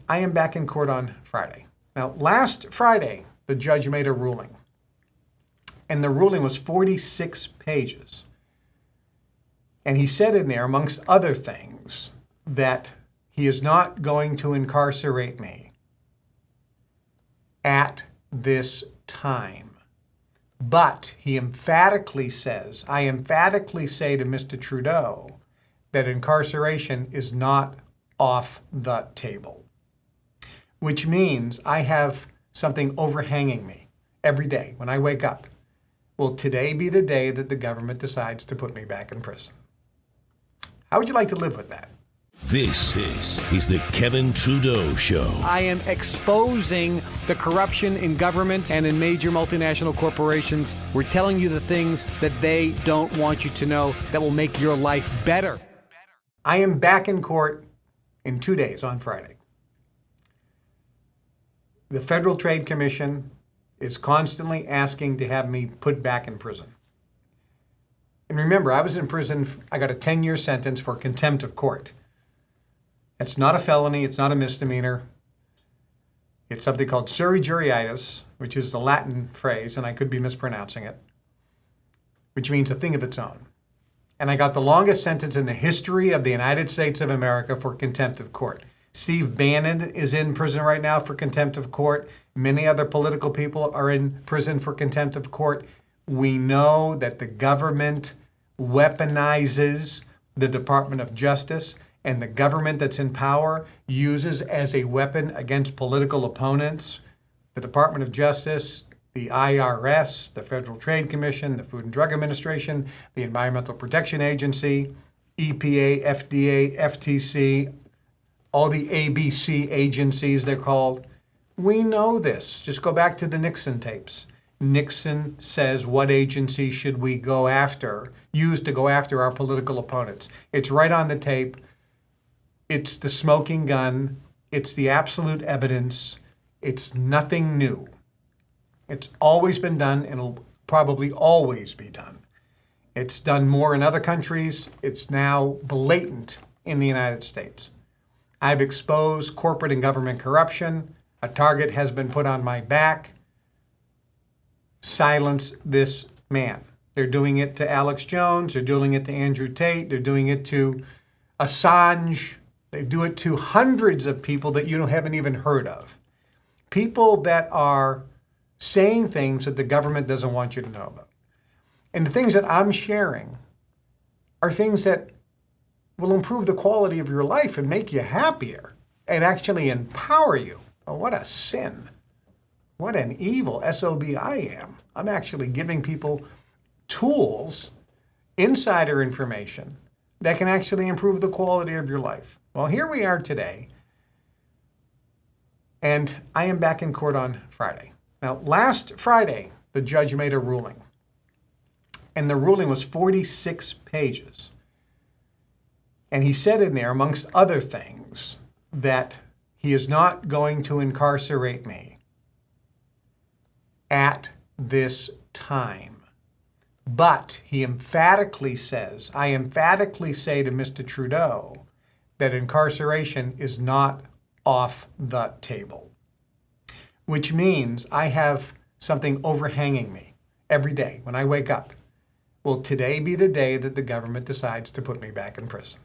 I am back in court on Friday. Now, last Friday, the judge made a ruling. And the ruling was 46 pages. And he said in there, amongst other things, that he is not going to incarcerate me at this time. But he emphatically says, I emphatically say to Mr. Trudeau that incarceration is not off the table. Which means I have something overhanging me every day when I wake up. Will today be the day that the government decides to put me back in prison? How would you like to live with that? This is the Kevin Trudeau Show. I am exposing the corruption in government and in major multinational corporations. We're telling you the things that they don't want you to know that will make your life better. I am back in court in 2 days on Friday. The Federal Trade Commission is constantly asking to have me put back in prison. And remember, I was in prison, I got a 10-year sentence for contempt of court. It's not a felony, it's not a misdemeanor. It's something called sui juriditis, which is the Latin phrase, and I could be mispronouncing it, which means a thing of its own. And I got the longest sentence in the history of the United States of America for contempt of court. Steve Bannon is in prison right now for contempt of court. Many other political people are in prison for contempt of court. We know that the government weaponizes the Department of Justice, and the government that's in power uses as a weapon against political opponents the Department of Justice, the IRS, the Federal Trade Commission, the Food and Drug Administration, the Environmental Protection Agency, EPA, FDA, FTC, all the ABC agencies they're called. We know this. Just go back to the Nixon tapes. Nixon says what agency should we go after, use to go after our political opponents. It's right on the tape. It's the smoking gun. It's the absolute evidence. It's nothing new. It's always been done and it'll probably always be done. It's done more in other countries. It's now blatant in the United States. I've exposed corporate and government corruption. A target has been put on my back. Silence this man. They're doing it to Alex Jones. They're doing it to Andrew Tate. They're doing it to Assange. They do it to hundreds of people that you haven't even heard of. People that are saying things that the government doesn't want you to know about. And the things that I'm sharing are things that will improve the quality of your life and make you happier and actually empower you. Oh, what a sin. What an evil SOB I am. I'm actually giving people tools, insider information, that can actually improve the quality of your life. Well, here we are today, and I am back in court on Friday. Now, last Friday, the judge made a ruling, and the ruling was 46 pages. And he said in there, amongst other things, that he is not going to incarcerate me at this time. But he emphatically says, I emphatically say to Mr. Trudeau that incarceration is not off the table. Which means I have something overhanging me every day when I wake up. Will today be the day that the government decides to put me back in prison?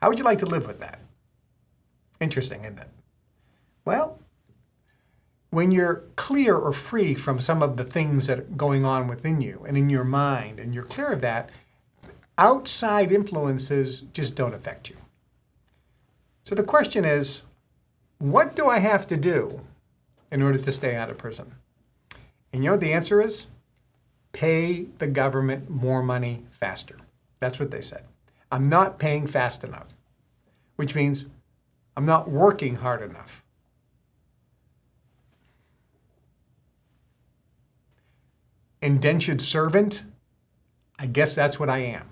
How would you like to live with that? Interesting, isn't it? Well, when you're clear or free from some of the things that are going on within you and in your mind, and you're clear of that, outside influences just don't affect you. So the question is, what do I have to do in order to stay out of prison? And you know what the answer is? Pay the government more money faster. That's what they said. I'm not paying fast enough, which means I'm not working hard enough. Indentured servant? I guess that's what I am.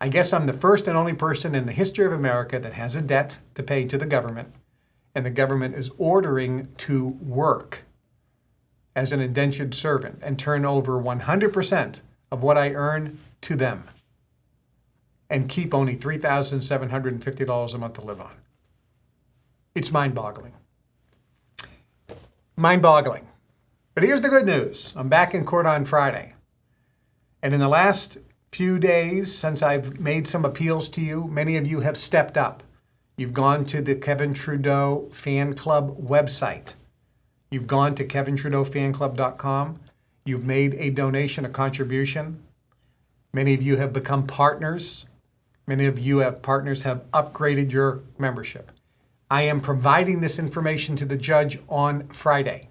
I guess I'm the first and only person in the history of America that has a debt to pay to the government, and the government is ordering to work as an indentured servant and turn over 100% of what I earn to them and keep only $3,750 a month to live on. It's mind-boggling. Mind-boggling. But here's the good news. I'm back in court on Friday. And in the last few days, since I've made some appeals to you, many of you have stepped up. You've gone to the Kevin Trudeau Fan Club website. You've gone to KevinTrudeauFanClub.com. You've made a donation, a contribution. Many of you have become partners. Many of you have partners have upgraded your membership. I am providing this information to the judge on Friday.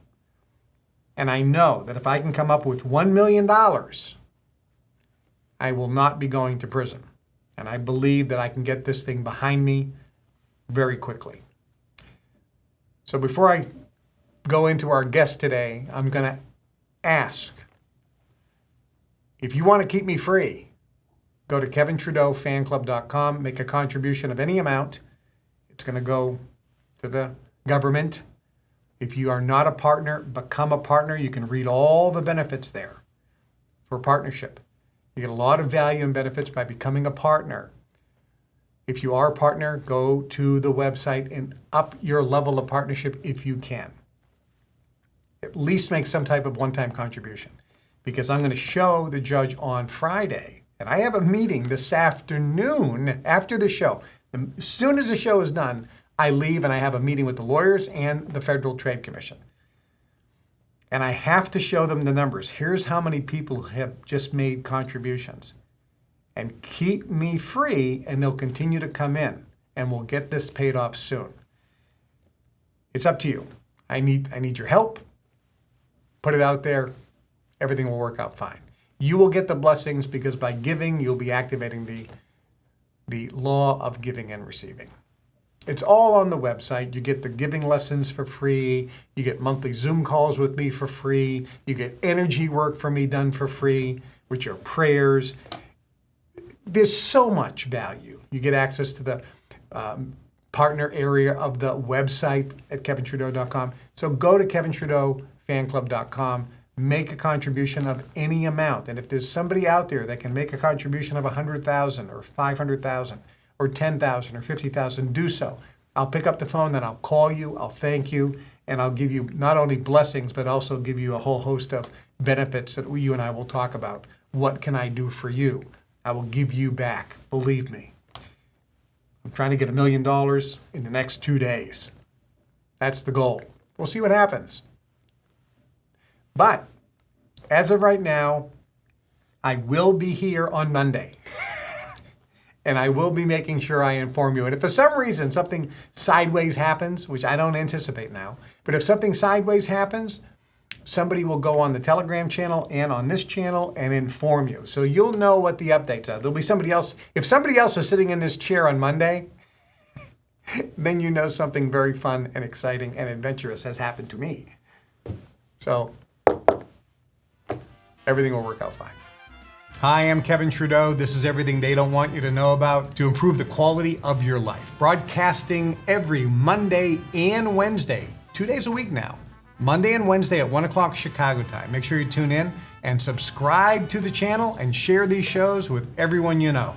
And I know that if I can come up with $1 million, I will not be going to prison. And I believe that I can get this thing behind me very quickly. So before I go into our guest today, I'm going to ask, if you want to keep me free, go to KevinTrudeauFanClub.com, make a contribution of any amount. It's going to go to the government. If you are not a partner, become a partner. You can read all the benefits there for partnership. You get a lot of value and benefits by becoming a partner. If you are a partner, go to the website and up your level of partnership if you can. At least make some type of one-time contribution, because I'm going to show the judge on Friday, and I have a meeting this afternoon after the show. As soon as the show is done, I leave and I have a meeting with the lawyers and the Federal Trade Commission. And I have to show them the numbers. Here's how many people have just made contributions. And keep me free, and they'll continue to come in, and we'll get this paid off soon. It's up to you. I need your help. Put it out there. Everything will work out fine. You will get the blessings, because by giving, you'll be activating the law of giving and receiving. It's all on the website. You get the giving lessons for free. You get monthly Zoom calls with me for free. You get energy work for me done for free, which are prayers. There's so much value. You get access to the partner area of the website at KevinTrudeau.com. So go to KevinTrudeauFanClub.com. Make a contribution of any amount. And if there's somebody out there that can make a contribution of $100,000 or $500,000 or $10,000 or $50,000, do so. I'll pick up the phone, then I'll call you, I'll thank you, and I'll give you not only blessings, but also give you a whole host of benefits that you and I will talk about. What can I do for you? I will give you back, believe me. I'm trying to get $1 million in the next 2 days. That's the goal. We'll see what happens. But as of right now, I will be here on Monday. And I will be making sure I inform you. And if for some reason something sideways happens, which I don't anticipate now, but if something sideways happens, somebody will go on the Telegram channel and on this channel and inform you. So you'll know what the updates are. There'll be somebody else. If somebody else is sitting in this chair on Monday, then you know something very fun and exciting and adventurous has happened to me. So everything will work out fine. Hi, I'm Kevin Trudeau. This is everything they don't want you to know about to improve the quality of your life. Broadcasting every Monday and Wednesday, 2 days a week now. Monday and Wednesday at 1 o'clock Chicago time. Make sure you tune in and subscribe to the channel and share these shows with everyone you know.